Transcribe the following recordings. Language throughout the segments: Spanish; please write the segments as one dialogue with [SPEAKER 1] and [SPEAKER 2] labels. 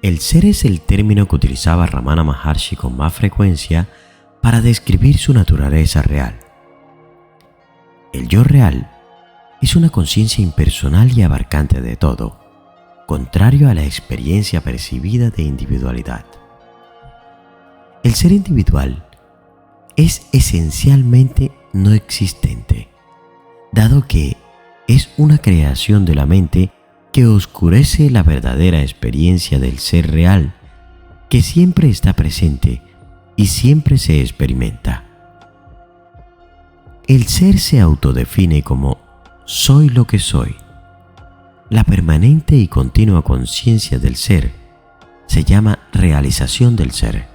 [SPEAKER 1] El ser es el término que utilizaba Ramana Maharshi con más frecuencia para describir su naturaleza real. El yo real es una conciencia impersonal y abarcante de todo, contrario a la experiencia percibida de individualidad. El ser individual es esencialmente no existente, dado que es una creación de la mente que oscurece la verdadera experiencia del ser real, que siempre está presente y siempre se experimenta. El ser se autodefine como soy lo que soy. La permanente y continua conciencia del ser se llama realización del ser.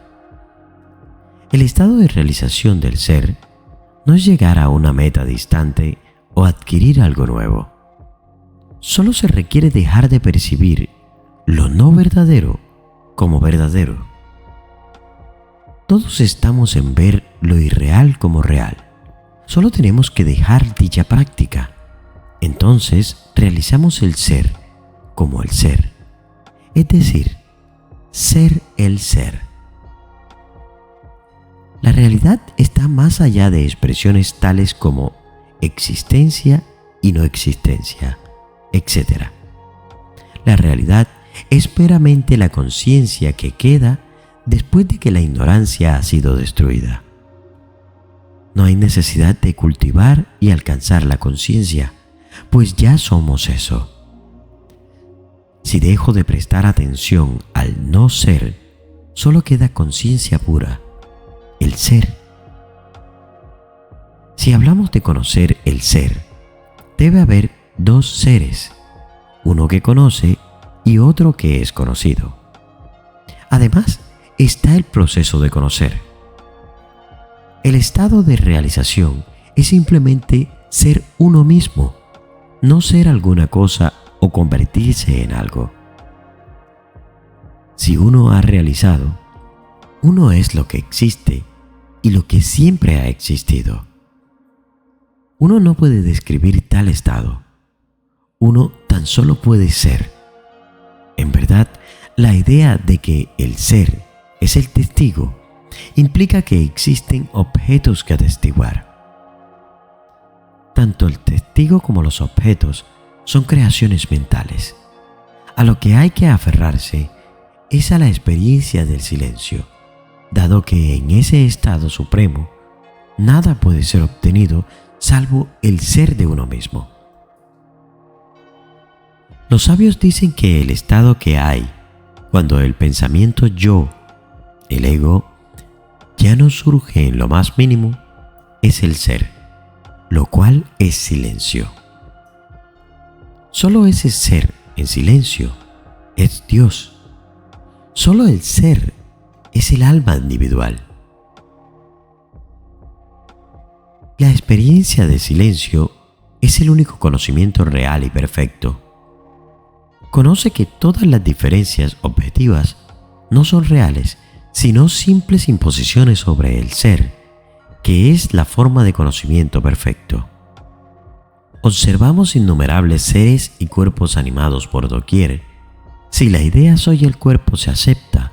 [SPEAKER 1] El estado de realización del ser no es llegar a una meta distante o adquirir algo nuevo. Solo se requiere dejar de percibir lo no verdadero como verdadero. Todos estamos en ver lo irreal como real. Solo tenemos que dejar dicha práctica. Entonces realizamos el ser como el ser, es decir, ser el ser. La realidad está más allá de expresiones tales como existencia y no existencia, etc. La realidad es meramente la conciencia que queda después de que la ignorancia ha sido destruida. No hay necesidad de cultivar y alcanzar la conciencia, pues ya somos eso. Si dejo de prestar atención al no ser, solo queda conciencia pura, el ser. Si hablamos de conocer el ser, debe haber dos seres, uno que conoce y otro que es conocido. Además, está el proceso de conocer. El estado de realización es simplemente ser uno mismo, no ser alguna cosa o convertirse en algo. Si uno ha realizado, uno es lo que existe y lo que siempre ha existido. Uno no puede describir tal estado. Uno tan solo puede ser. En verdad, la idea de que el ser es el testigo implica que existen objetos que atestiguar. Tanto el testigo como los objetos son creaciones mentales. A lo que hay que aferrarse es a la experiencia del silencio, dado que en ese estado supremo nada puede ser obtenido salvo el ser de uno mismo. Los sabios dicen que el estado que hay cuando el pensamiento yo, el ego, ya no surge en lo más mínimo, es el ser, lo cual es silencio. Solo ese ser en silencio es Dios. Solo el ser es el alma individual. La experiencia de silencio es el único conocimiento real y perfecto. Conoce que todas las diferencias objetivas no son reales, sino simples imposiciones sobre el ser, que es la forma de conocimiento perfecto. Observamos innumerables seres y cuerpos animados por doquier. Si la idea soy el cuerpo se acepta,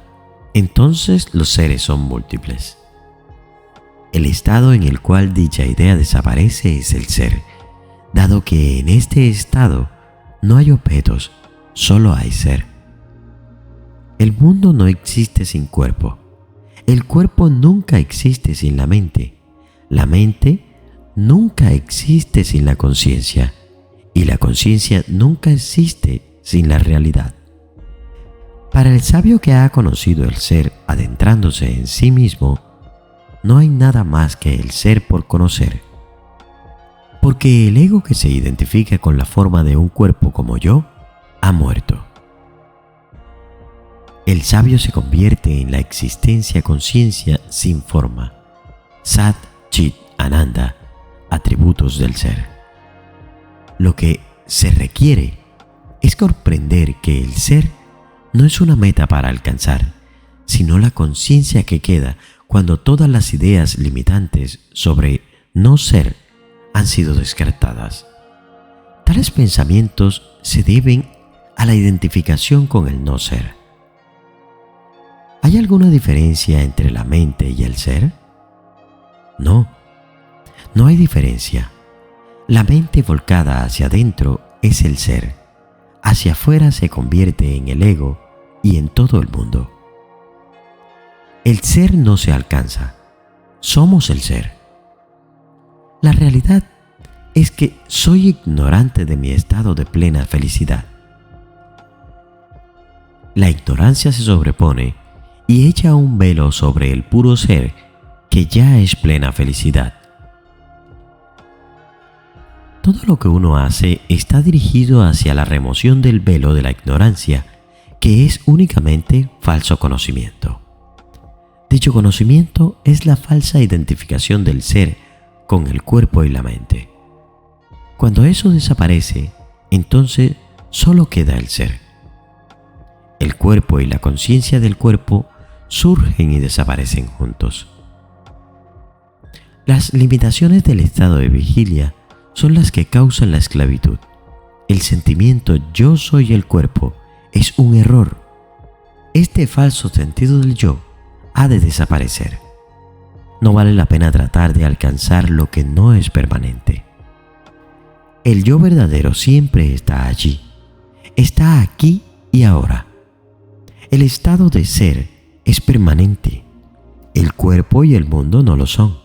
[SPEAKER 1] entonces los seres son múltiples. El estado en el cual dicha idea desaparece es el ser, dado que en este estado no hay objetos, solo hay ser. El mundo no existe sin cuerpo. El cuerpo nunca existe sin la mente. La mente nunca existe sin la conciencia. Y la conciencia nunca existe sin la realidad. Para el sabio que ha conocido el ser adentrándose en sí mismo, no hay nada más que el ser por conocer. Porque el ego que se identifica con la forma de un cuerpo como yo, ha muerto. El sabio se convierte en la existencia conciencia sin forma, Sat Chit Ananda, atributos del ser. Lo que se requiere es comprender que el ser no es una meta para alcanzar, sino la conciencia que queda cuando todas las ideas limitantes sobre no ser han sido descartadas. Tales pensamientos se deben a la identificación con el no ser. ¿Hay alguna diferencia entre la mente y el ser? No, no hay diferencia. La mente volcada hacia adentro es el ser. Hacia afuera se convierte en el ego y en todo el mundo. El ser no se alcanza. Somos el ser. La realidad es que soy ignorante de mi estado de plena felicidad. La ignorancia se sobrepone y echa un velo sobre el puro ser que ya es plena felicidad. Todo lo que uno hace está dirigido hacia la remoción del velo de la ignorancia, que es únicamente falso conocimiento. Dicho conocimiento es la falsa identificación del ser con el cuerpo y la mente. Cuando eso desaparece, entonces solo queda el ser. El cuerpo y la conciencia del cuerpo surgen y desaparecen juntos. Las limitaciones del estado de vigilia son las que causan la esclavitud. El sentimiento yo soy el cuerpo es un error. Este falso sentido del yo ha de desaparecer. No vale la pena tratar de alcanzar lo que no es permanente. El yo verdadero siempre está allí. Está aquí y ahora. El estado de ser es permanente. El cuerpo y el mundo no lo son.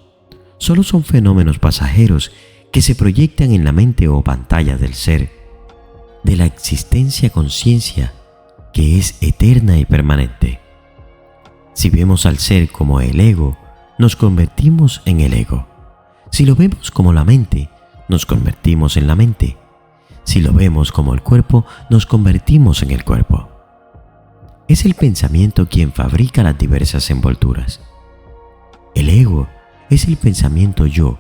[SPEAKER 1] Solo son fenómenos pasajeros que se proyectan en la mente o pantalla del ser, de la existencia conciencia que es eterna y permanente. Si vemos al ser como el ego, nos convertimos en el ego. Si lo vemos como la mente, nos convertimos en la mente. Si lo vemos como el cuerpo, nos convertimos en el cuerpo. Es el pensamiento quien fabrica las diversas envolturas. El ego es el pensamiento yo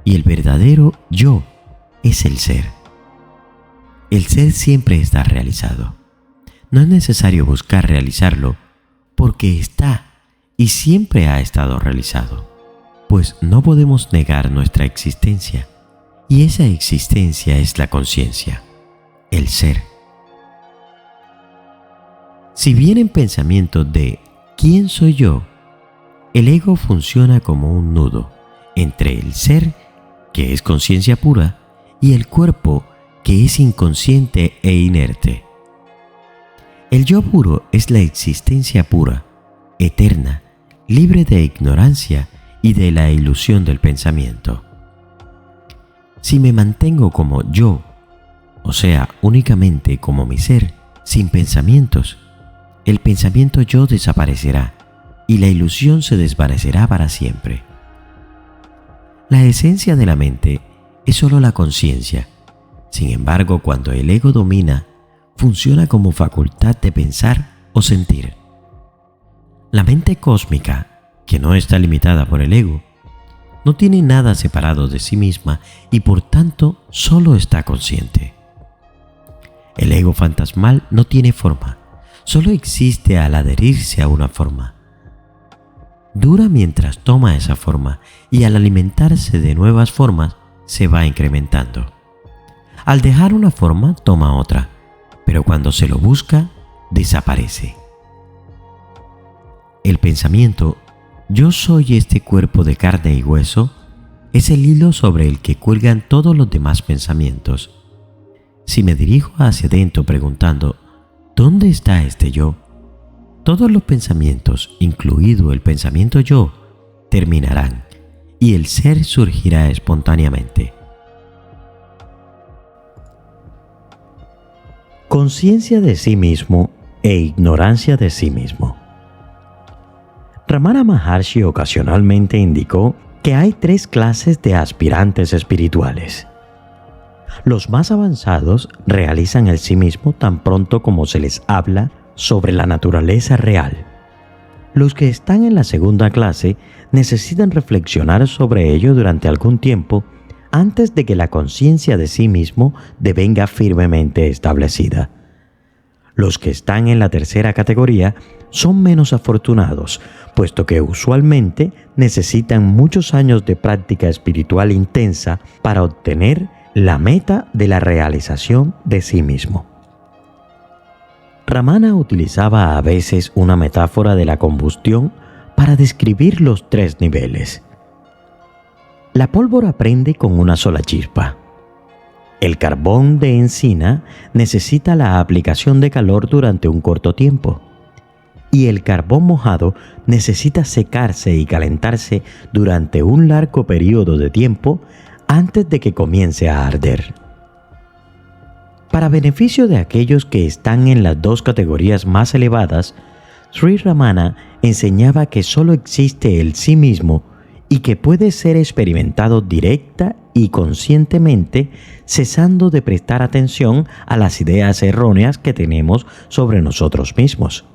[SPEAKER 1] y el verdadero yo es el ser. El ser siempre está realizado. No es necesario buscar realizarlo porque está y siempre ha estado realizado, pues no podemos negar nuestra existencia y esa existencia es la conciencia, el ser. Si vienen pensamientos de ¿quién soy yo?, el ego funciona como un nudo entre el ser, que es conciencia pura, y el cuerpo, que es inconsciente e inerte. El yo puro es la existencia pura, eterna, libre de ignorancia y de la ilusión del pensamiento. Si me mantengo como yo, o sea, únicamente como mi ser, sin pensamientos, el pensamiento yo desaparecerá y la ilusión se desvanecerá para siempre. La esencia de la mente es solo la conciencia. Sin embargo, cuando el ego domina, funciona como facultad de pensar o sentir. La mente cósmica, que no está limitada por el ego, no tiene nada separado de sí misma y por tanto solo está consciente. El ego fantasmal no tiene forma, solo existe al adherirse a una forma. Dura mientras toma esa forma y al alimentarse de nuevas formas se va incrementando. Al dejar una forma toma otra, pero cuando se lo busca, desaparece. El pensamiento yo soy este cuerpo de carne y hueso es el hilo sobre el que cuelgan todos los demás pensamientos. Si me dirijo hacia adentro preguntando ¿dónde está este yo?, todos los pensamientos, incluido el pensamiento yo, terminarán y el ser surgirá espontáneamente. Conciencia de sí mismo e ignorancia de sí mismo. Ramana Maharshi ocasionalmente indicó que hay 3 clases de aspirantes espirituales. Los más avanzados realizan el sí mismo tan pronto como se les habla sobre la naturaleza real. Los que están en la segunda clase necesitan reflexionar sobre ello durante algún tiempo antes de que la conciencia de sí mismo devenga firmemente establecida. Los que están en la tercera categoría son menos afortunados, puesto que usualmente necesitan muchos años de práctica espiritual intensa para obtener la meta de la realización de sí mismo. Ramana utilizaba a veces una metáfora de la combustión para describir los 3 niveles. La pólvora prende con una sola chispa. El carbón de encina necesita la aplicación de calor durante un corto tiempo. Y el carbón mojado necesita secarse y calentarse durante un largo periodo de tiempo antes de que comience a arder. Para beneficio de aquellos que están en las 2 categorías más elevadas, Sri Ramana enseñaba que solo existe el sí mismo y que puede ser experimentado directa y conscientemente, cesando de prestar atención a las ideas erróneas que tenemos sobre nosotros mismos.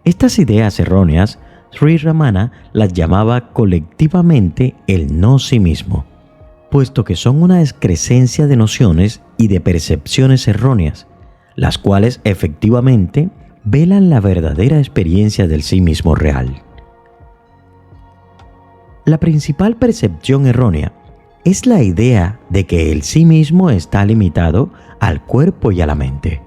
[SPEAKER 1] Estas ideas erróneas, Sri Ramana las llamaba colectivamente el no sí mismo, puesto que son una excrescencia de nociones y de percepciones erróneas, las cuales efectivamente velan la verdadera experiencia del sí mismo real. La principal percepción errónea es la idea de que el sí mismo está limitado al cuerpo y a la mente.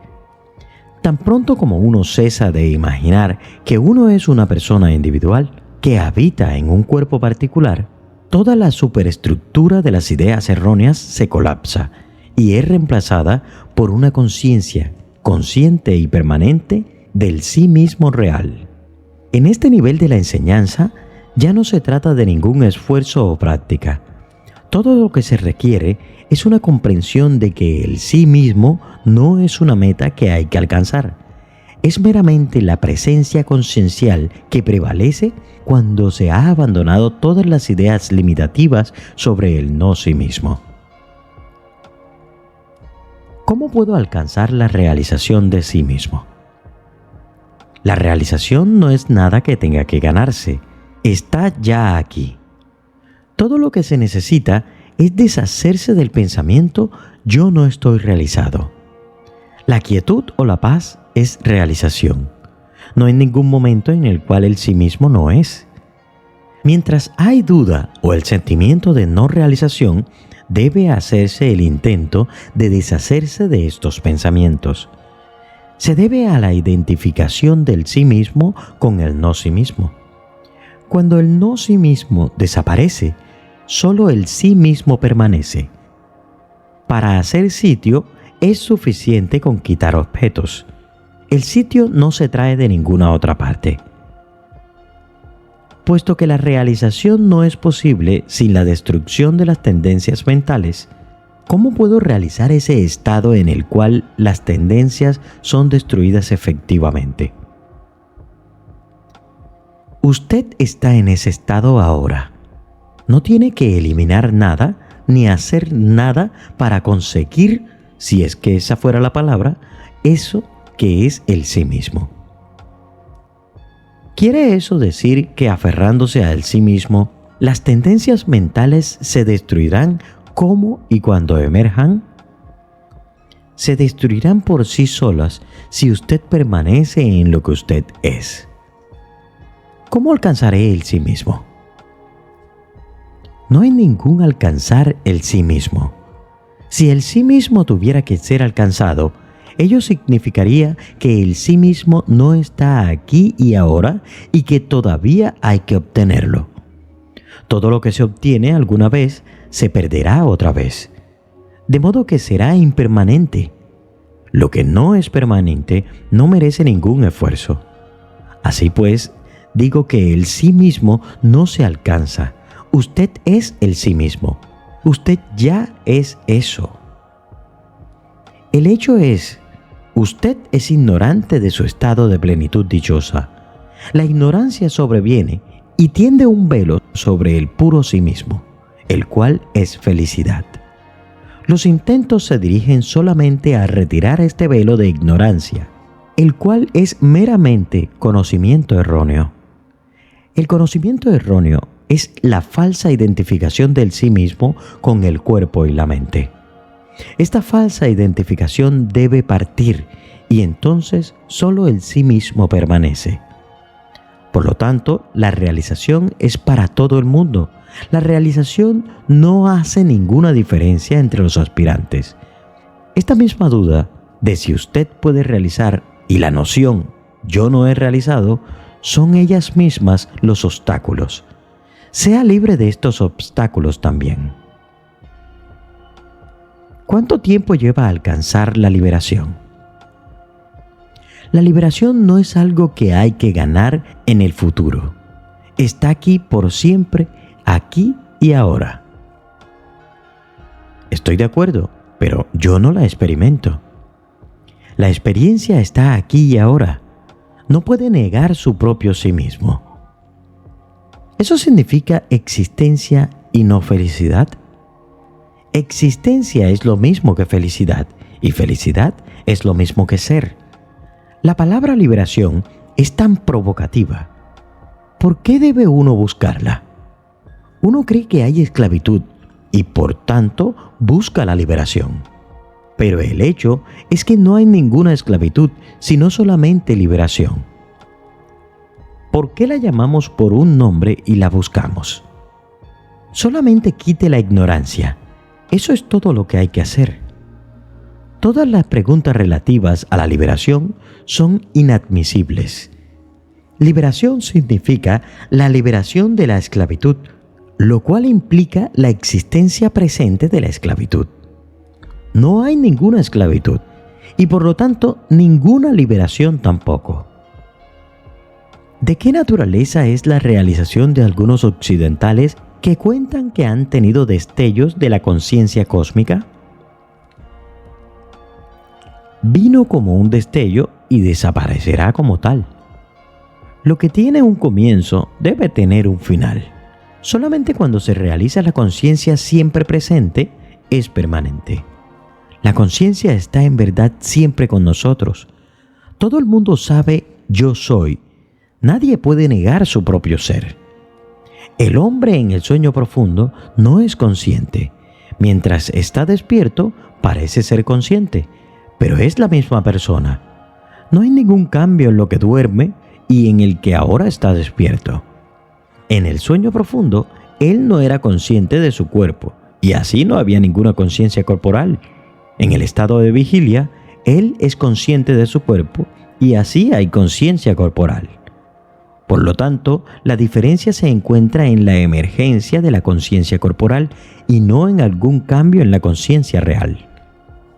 [SPEAKER 1] Tan pronto como uno cesa de imaginar que uno es una persona individual que habita en un cuerpo particular, toda la superestructura de las ideas erróneas se colapsa y es reemplazada por una conciencia consciente y permanente del sí mismo real. En este nivel de la enseñanza ya no se trata de ningún esfuerzo o práctica. Todo lo que se requiere es una comprensión de que el sí mismo no es una meta que hay que alcanzar. Es meramente la presencia consciencial que prevalece cuando se ha abandonado todas las ideas limitativas sobre el no sí mismo. ¿Cómo puedo alcanzar la realización de sí mismo? La realización no es nada que tenga que ganarse, está ya aquí. Todo lo que se necesita es deshacerse del pensamiento yo no estoy realizado. La quietud o la paz es realización. No hay ningún momento en el cual el sí mismo no es. Mientras hay duda o el sentimiento de no realización, debe hacerse el intento de deshacerse de estos pensamientos. Se debe a la identificación del sí mismo con el no sí mismo. Cuando el no sí mismo desaparece, solo el sí mismo permanece. Para hacer sitio es suficiente con quitar objetos. El sitio no se trae de ninguna otra parte. Puesto que la realización no es posible sin la destrucción de las tendencias mentales, ¿cómo puedo realizar ese estado en el cual las tendencias son destruidas efectivamente? Usted está en ese estado ahora. No tiene que eliminar nada ni hacer nada para conseguir, si es que esa fuera la palabra, eso que es el sí mismo. ¿Quiere eso decir que aferrándose al sí mismo, las tendencias mentales se destruirán cómo y cuando emerjan? Se destruirán por sí solas si usted permanece en lo que usted es. ¿Cómo alcanzaré el sí mismo? No hay ningún alcanzar el sí mismo. Si el sí mismo tuviera que ser alcanzado, ello significaría que el sí mismo no está aquí y ahora y que todavía hay que obtenerlo. Todo lo que se obtiene alguna vez se perderá otra vez, de modo que será impermanente. Lo que no es permanente no merece ningún esfuerzo. Así pues, digo que el sí mismo no se alcanza. Usted es el sí mismo. Usted ya es eso. El hecho es, usted es ignorante de su estado de plenitud dichosa. La ignorancia sobreviene y tiende un velo sobre el puro sí mismo, el cual es felicidad. Los intentos se dirigen solamente a retirar este velo de ignorancia, el cual es meramente conocimiento erróneo. El conocimiento erróneo es la falsa identificación del sí mismo con el cuerpo y la mente. Esta falsa identificación debe partir y entonces solo el sí mismo permanece. Por lo tanto, la realización es para todo el mundo. La realización no hace ninguna diferencia entre los aspirantes. Esta misma duda de si usted puede realizar
[SPEAKER 2] y la noción yo no he realizado son ellas mismas los obstáculos. Sea libre de estos obstáculos también. ¿Cuánto tiempo lleva a alcanzar la liberación? La liberación no es algo que hay que ganar en el futuro. Está aquí por siempre, aquí y ahora. Estoy de acuerdo, pero yo no la experimento. La experiencia está aquí y ahora. No puede negar su propio sí mismo. ¿Eso significa existencia y no felicidad? Existencia es lo mismo que felicidad, y felicidad es lo mismo que ser. La palabra liberación es tan provocativa. ¿Por qué debe uno buscarla? Uno cree que hay esclavitud y por tanto busca la liberación. Pero el hecho es que no hay ninguna esclavitud, sino solamente liberación. ¿Por qué la llamamos por un nombre y la buscamos? Solamente quite la ignorancia. Eso es todo lo que hay que hacer. Todas las preguntas relativas a la liberación son inadmisibles. Liberación significa la liberación de la esclavitud, lo cual implica la existencia presente de la esclavitud. No hay ninguna esclavitud y por lo tanto ninguna liberación tampoco. ¿De qué naturaleza es la realización de algunos occidentales que cuentan que han tenido destellos de la conciencia cósmica? Vino como un destello y desaparecerá como tal. Lo que tiene un comienzo debe tener un final. Solamente cuando se realiza la conciencia siempre presente es permanente. La conciencia está en verdad siempre con nosotros. Todo el mundo sabe yo soy. Nadie puede negar su propio ser. El hombre en el sueño profundo no es consciente. Mientras está despierto, parece ser consciente, pero es la misma persona. No hay ningún cambio en lo que duerme y en el que ahora está despierto. En el sueño profundo, él no era consciente de su cuerpo y así no había ninguna conciencia corporal. En el estado de vigilia, él es consciente de su cuerpo y así hay conciencia corporal. Por lo tanto, la diferencia se encuentra en la emergencia de la conciencia corporal y no en algún cambio en la conciencia real.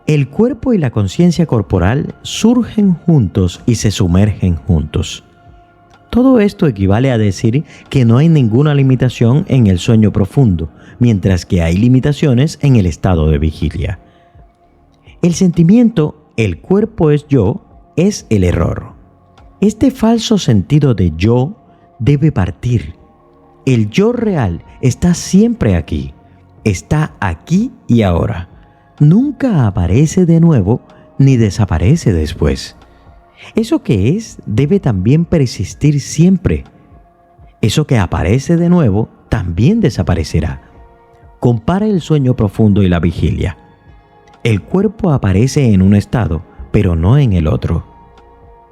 [SPEAKER 2] El cuerpo y la conciencia corporal surgen juntos y se sumergen juntos. Todo esto equivale a decir que no hay ninguna limitación en el sueño profundo, mientras que hay limitaciones en el estado de vigilia. El sentimiento, el cuerpo es yo, es el error. Este falso sentido de yo debe partir. El yo real está siempre aquí, está aquí y ahora. Nunca aparece de nuevo ni desaparece después. Eso que es debe también persistir siempre. Eso que aparece de nuevo también desaparecerá. Compara el sueño profundo y la vigilia. El cuerpo aparece en un estado, pero no en el otro.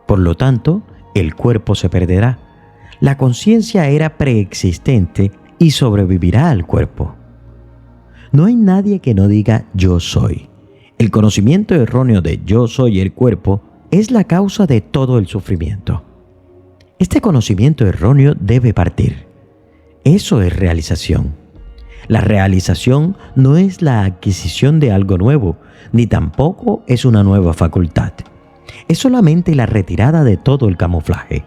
[SPEAKER 2] Por lo tanto, el cuerpo se perderá. La conciencia era preexistente y sobrevivirá al cuerpo. No hay nadie que no diga yo soy. El conocimiento erróneo de yo soy el cuerpo es la causa de todo el sufrimiento. Este conocimiento erróneo debe partir. Eso es realización. La realización no es la adquisición de algo nuevo, ni tampoco es una nueva facultad. Es solamente la retirada de todo el camuflaje.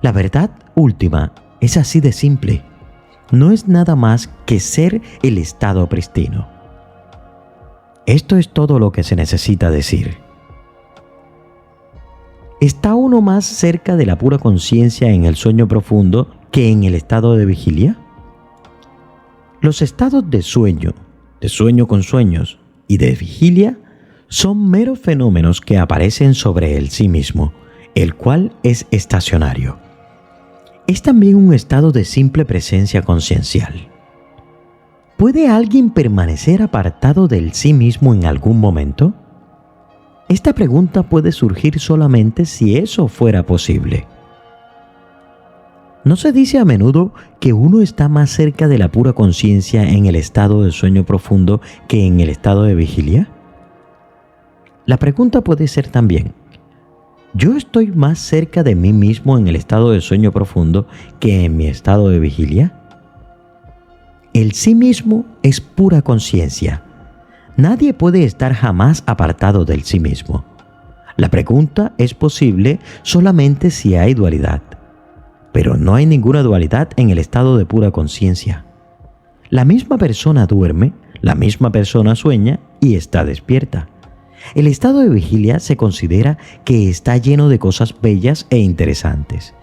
[SPEAKER 2] La verdad última es así de simple. No es nada más que ser el estado pristino. Esto es todo lo que se necesita decir. ¿Está uno más cerca de la pura conciencia en el sueño profundo que en el estado de vigilia? Los estados de sueño con sueños y de vigilia son meros fenómenos que aparecen sobre el sí mismo, el cual es estacionario. Es también un estado de simple presencia conciencial. ¿Puede alguien permanecer apartado del sí mismo en algún momento? Esta pregunta puede surgir solamente si eso fuera posible. ¿No se dice a menudo que uno está más cerca de la pura conciencia en el estado de sueño profundo que en el estado de vigilia? La pregunta puede ser también, ¿Yo estoy más cerca de mí mismo en el estado de sueño profundo que en mi estado de vigilia? El sí mismo es pura conciencia. Nadie puede estar jamás apartado del sí mismo. La pregunta es posible solamente si hay dualidad. Pero no hay ninguna dualidad en el estado de pura conciencia. La misma persona duerme, la misma persona sueña y está despierta. El estado de vigilia se considera que está lleno de cosas bellas e interesantes.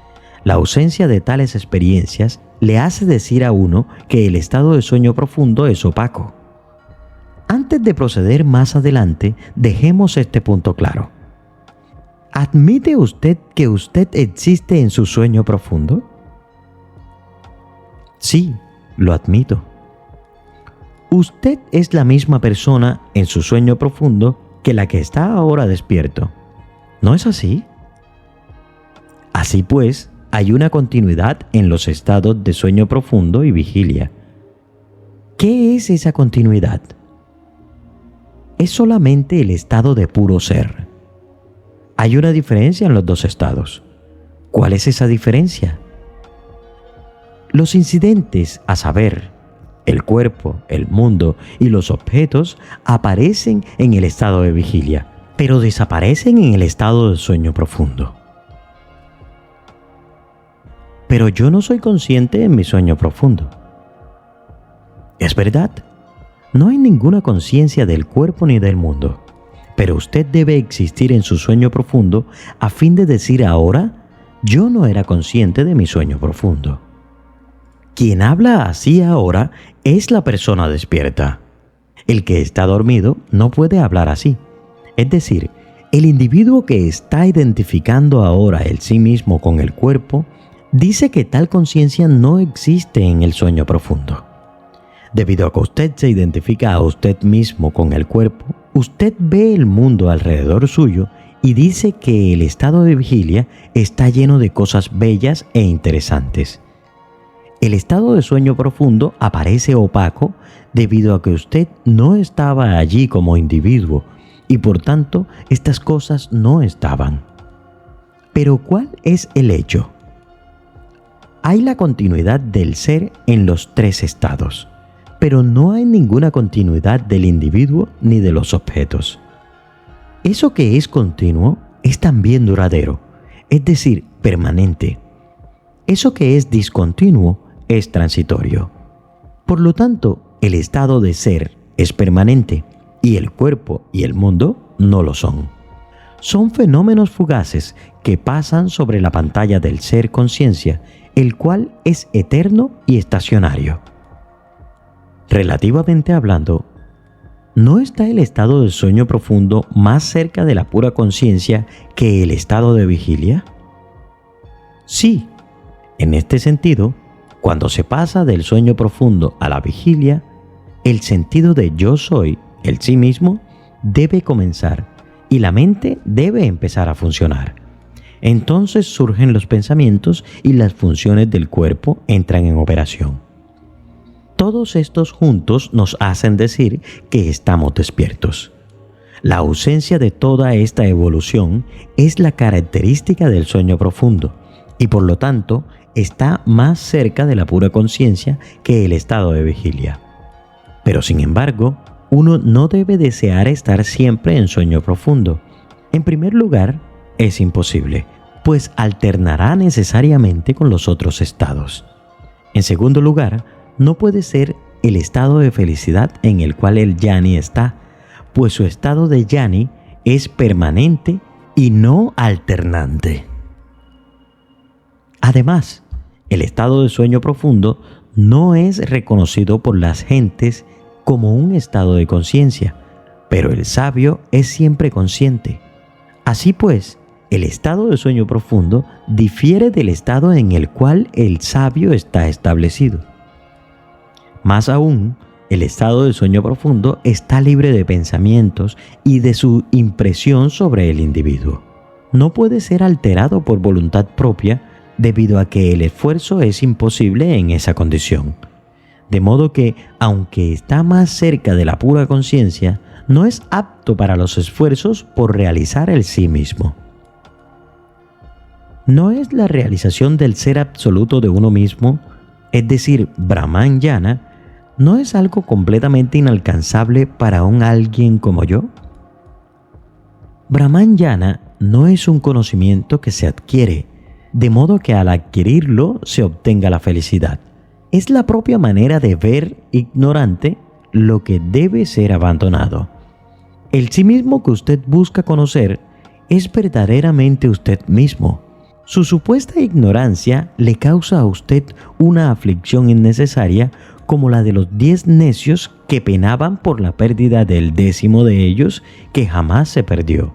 [SPEAKER 2] La ausencia de tales experiencias le hace decir a uno que el estado de sueño profundo es opaco. Antes de proceder más adelante, dejemos este punto claro. ¿Admite usted que usted existe en su sueño profundo? Sí, lo admito. Usted es la misma persona en su sueño profundo que la que está ahora despierto. ¿No es así? Así pues, hay una continuidad en los estados de sueño profundo y vigilia. ¿Qué es esa continuidad? Es solamente el estado de puro ser. Hay una diferencia en los dos estados. ¿Cuál es esa diferencia? Los incidentes, a saber, el cuerpo, el mundo y los objetos aparecen en el estado de vigilia, pero desaparecen en el estado de sueño profundo. Pero yo no soy consciente en mi sueño profundo. Es verdad, no hay ninguna conciencia del cuerpo ni del mundo, pero usted debe existir en su sueño profundo a fin de decir ahora, yo no era consciente de mi sueño profundo. Quien habla así ahora es la persona despierta. El que está dormido no puede hablar así. Es decir, el individuo que está identificando ahora el sí mismo con el cuerpo dice que tal conciencia no existe en el sueño profundo. Debido a que usted se identifica a usted mismo con el cuerpo, usted ve el mundo alrededor suyo y dice que el estado de vigilia está lleno de cosas bellas e interesantes. El estado de sueño profundo aparece opaco debido a que usted no estaba allí como individuo y por tanto estas cosas no estaban. Pero ¿cuál es el hecho? Hay la continuidad del ser en los tres estados, pero no hay ninguna continuidad del individuo ni de los objetos. Eso que es continuo es también duradero, es decir, permanente. Eso que es discontinuo es transitorio. Por lo tanto, el estado de ser es permanente y el cuerpo y el mundo no lo son. Son fenómenos fugaces que pasan sobre la pantalla del ser conciencia, el cual es eterno y estacionario. Relativamente hablando, ¿no está el estado de sueño profundo más cerca de la pura conciencia que el estado de vigilia? Sí, en este sentido, cuando se pasa del sueño profundo a la vigilia, el sentido de yo soy, el sí mismo, debe comenzar y la mente debe empezar a funcionar. Entonces surgen los pensamientos y las funciones del cuerpo entran en operación. Todos estos juntos nos hacen decir que estamos despiertos. La ausencia de toda esta evolución es la característica del sueño profundo y por lo tanto está más cerca de la pura conciencia que el estado de vigilia. Pero sin embargo, uno no debe desear estar siempre en sueño profundo. En primer lugar, es imposible, pues alternará necesariamente con los otros estados. En segundo lugar, no puede ser el estado de felicidad en el cual el jnani está, pues su estado de jnani es permanente y no alternante. Además, el estado de sueño profundo no es reconocido por las gentes como un estado de conciencia, pero el sabio es siempre consciente. Así pues, el estado de sueño profundo difiere del estado en el cual el sabio está establecido. Más aún, el estado de sueño profundo está libre de pensamientos y de su impresión sobre el individuo. No puede ser alterado por voluntad propia debido a que el esfuerzo es imposible en esa condición. De modo que, aunque está más cerca de la pura conciencia, no es apto para los esfuerzos por realizar el sí mismo. ¿No es la realización del ser absoluto de uno mismo, es decir, Brahman Jnana, no es algo completamente inalcanzable para un alguien como yo? Brahman Jnana no es un conocimiento que se adquiere, de modo que al adquirirlo se obtenga la felicidad. Es la propia manera de ver ignorante lo que debe ser abandonado. El sí mismo que usted busca conocer es verdaderamente usted mismo. Su supuesta ignorancia le causa a usted una aflicción innecesaria como la de los 10 necios que penaban por la pérdida del 10º de ellos que jamás se perdió.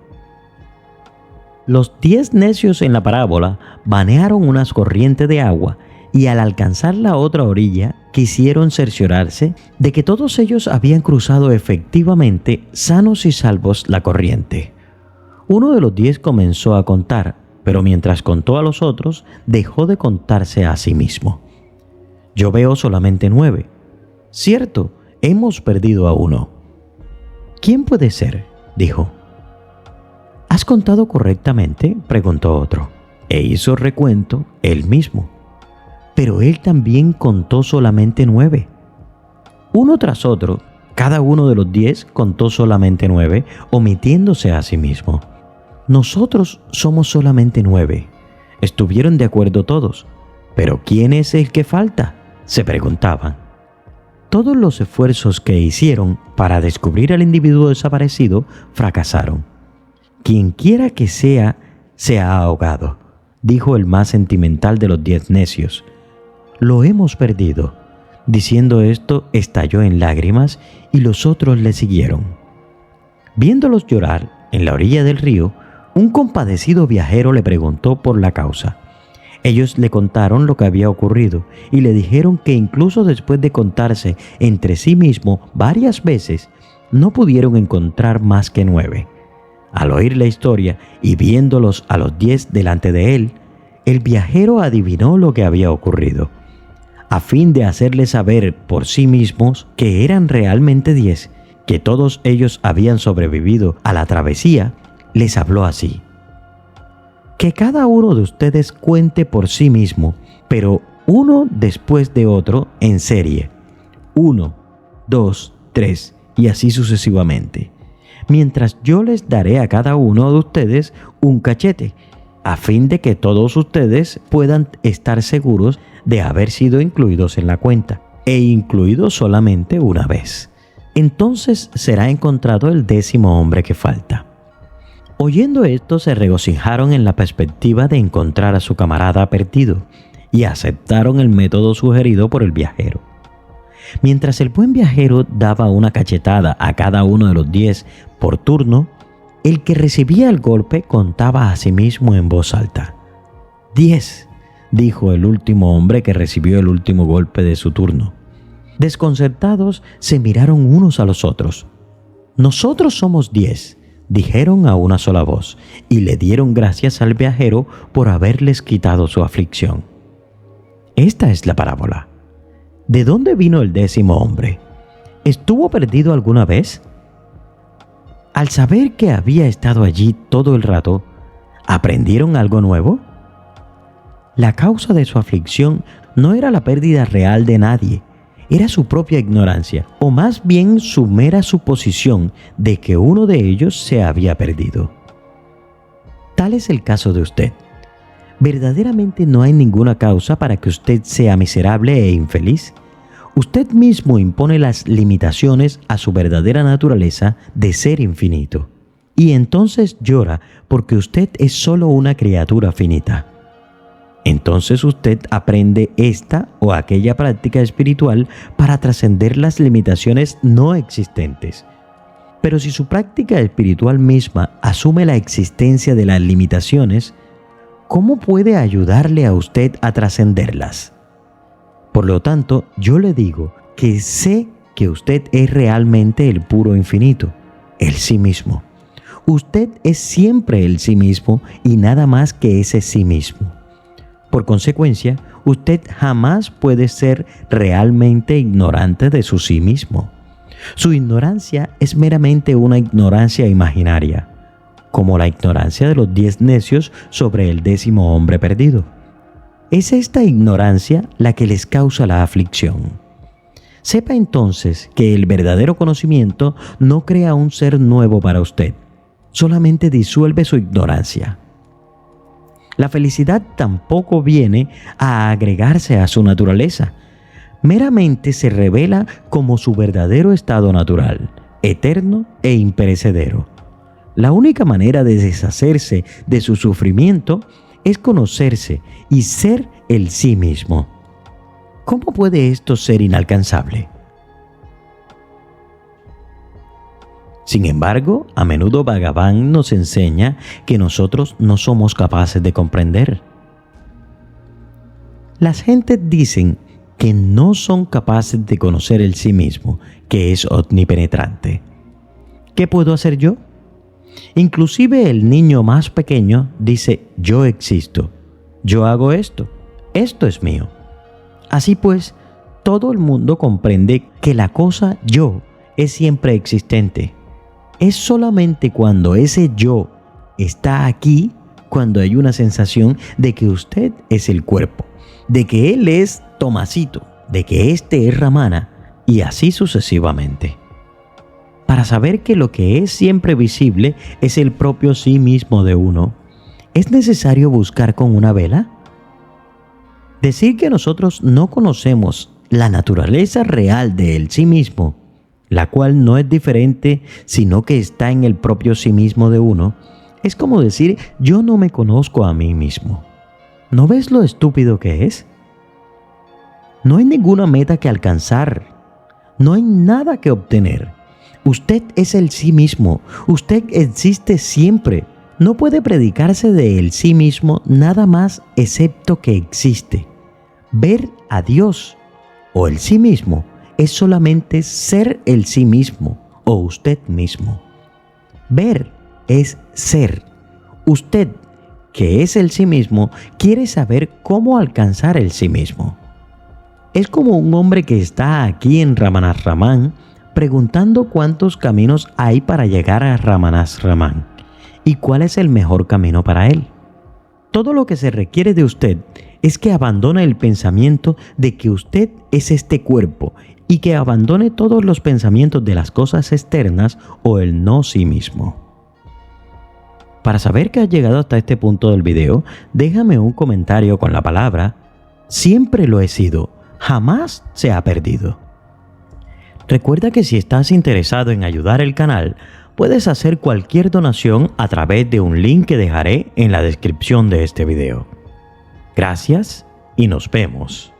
[SPEAKER 2] Los 10 necios en la parábola banearon unas corrientes de agua y al alcanzar la otra orilla quisieron cerciorarse de que todos ellos habían cruzado efectivamente sanos y salvos la corriente. Uno de los 10 comenzó a contar, pero mientras contó a los otros, dejó de contarse a sí mismo. Yo veo solamente 9. Cierto, hemos perdido a uno. ¿Quién puede ser?, dijo. ¿Has contado correctamente?, preguntó otro, e hizo recuento él mismo. Pero él también contó solamente 9. Uno tras otro, cada uno de los 10 contó solamente 9, omitiéndose a sí mismo. Nosotros somos solamente 9. Estuvieron de acuerdo todos. ¿Pero quién es el que falta?, se preguntaban. Todos los esfuerzos que hicieron para descubrir al individuo desaparecido fracasaron. Quien quiera que sea, se ha ahogado, dijo el más sentimental de los 10 necios. Lo hemos perdido. Diciendo esto, estalló en lágrimas y los otros le siguieron. Viéndolos llorar en la orilla del río, un compadecido viajero le preguntó por la causa. Ellos le contaron lo que había ocurrido y le dijeron que incluso después de contarse entre sí mismo varias veces, no pudieron encontrar más que 9. Al oír la historia y viéndolos a los 10 delante de él, el viajero adivinó lo que había ocurrido. A fin de hacerles saber por sí mismos que eran realmente 10, que todos ellos habían sobrevivido a la travesía, les habló así: que cada uno de ustedes cuente por sí mismo, pero uno después de otro en serie. 1, 2, 3 y así sucesivamente. Mientras yo les daré a cada uno de ustedes un cachete, a fin de que todos ustedes puedan estar seguros de haber sido incluidos en la cuenta, e incluidos solamente una vez. Entonces será encontrado el 10º hombre que falta. Oyendo esto, se regocijaron en la perspectiva de encontrar a su camarada perdido y aceptaron el método sugerido por el viajero. Mientras el buen viajero daba una cachetada a cada uno de los 10 por turno, el que recibía el golpe contaba a sí mismo en voz alta. 10, dijo el último hombre que recibió el último golpe de su turno. Desconcertados, se miraron unos a los otros. Nosotros somos 10, dijeron a una sola voz, y le dieron gracias al viajero por haberles quitado su aflicción. Esta es la parábola. ¿De dónde vino el 10º hombre? ¿Estuvo perdido alguna vez? Al saber que había estado allí todo el rato, ¿aprendieron algo nuevo? La causa de su aflicción no era la pérdida real de nadie, era su propia ignorancia, o más bien su mera suposición de que uno de ellos se había perdido. Tal es el caso de usted. ¿Verdaderamente no hay ninguna causa para que usted sea miserable e infeliz? Usted mismo impone las limitaciones a su verdadera naturaleza de ser infinito. Y entonces llora porque usted es solo una criatura finita. Entonces usted aprende esta o aquella práctica espiritual para trascender las limitaciones no existentes. Pero si su práctica espiritual misma asume la existencia de las limitaciones, ¿cómo puede ayudarle a usted a trascenderlas? Por lo tanto, yo le digo que sé que usted es realmente el puro infinito, el sí mismo. Usted es siempre el sí mismo y nada más que ese sí mismo. Por consecuencia, usted jamás puede ser realmente ignorante de su sí mismo. Su ignorancia es meramente una ignorancia imaginaria. como la ignorancia de los 10 necios sobre el 10º hombre perdido. Es esta ignorancia la que les causa la aflicción. Sepa entonces que el verdadero conocimiento no crea un ser nuevo para usted, solamente disuelve su ignorancia. La felicidad tampoco viene a agregarse a su naturaleza, meramente se revela como su verdadero estado natural, eterno e imperecedero. La única manera de deshacerse de su sufrimiento es conocerse y ser el sí mismo. ¿Cómo puede esto ser inalcanzable? Sin embargo, a menudo Bhagavan nos enseña que nosotros no somos capaces de comprender. Las gentes dicen que no son capaces de conocer el sí mismo, que es omnipenetrante. ¿Qué puedo hacer yo? Inclusive el niño más pequeño dice: yo existo, yo hago esto, esto es mío. Así pues, todo el mundo comprende que la cosa yo es siempre existente. Es solamente cuando ese yo está aquí, cuando hay una sensación de que usted es el cuerpo, de que él es Tomasito, de que este es Ramana, y así sucesivamente. Para saber que lo que es siempre visible es el propio sí mismo de uno, ¿es necesario buscar con una vela? Decir que nosotros no conocemos la naturaleza real del sí mismo, la cual no es diferente sino que está en el propio sí mismo de uno, es como decir: yo no me conozco a mí mismo. ¿No ves lo estúpido que es? No hay ninguna meta que alcanzar, no hay nada que obtener. Usted es el sí mismo, usted existe siempre. No puede predicarse de el sí mismo nada más excepto que existe. Ver a Dios o el sí mismo es solamente ser el sí mismo o usted mismo. Ver es ser. Usted, que es el sí mismo, quiere saber cómo alcanzar el sí mismo. Es como un hombre que está aquí en Ramanasraman preguntando cuántos caminos hay para llegar a Ramanasraman y cuál es el mejor camino para él. Todo lo que se requiere de usted es que abandone el pensamiento de que usted es este cuerpo y que abandone todos los pensamientos de las cosas externas o el no sí mismo. Para saber que has llegado hasta este punto del video, déjame un comentario con la palabra "siempre lo he sido, jamás se ha perdido". Recuerda que si estás interesado en ayudar el canal, puedes hacer cualquier donación a través de un link que dejaré en la descripción de este video. Gracias y nos vemos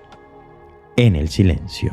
[SPEAKER 2] en el silencio.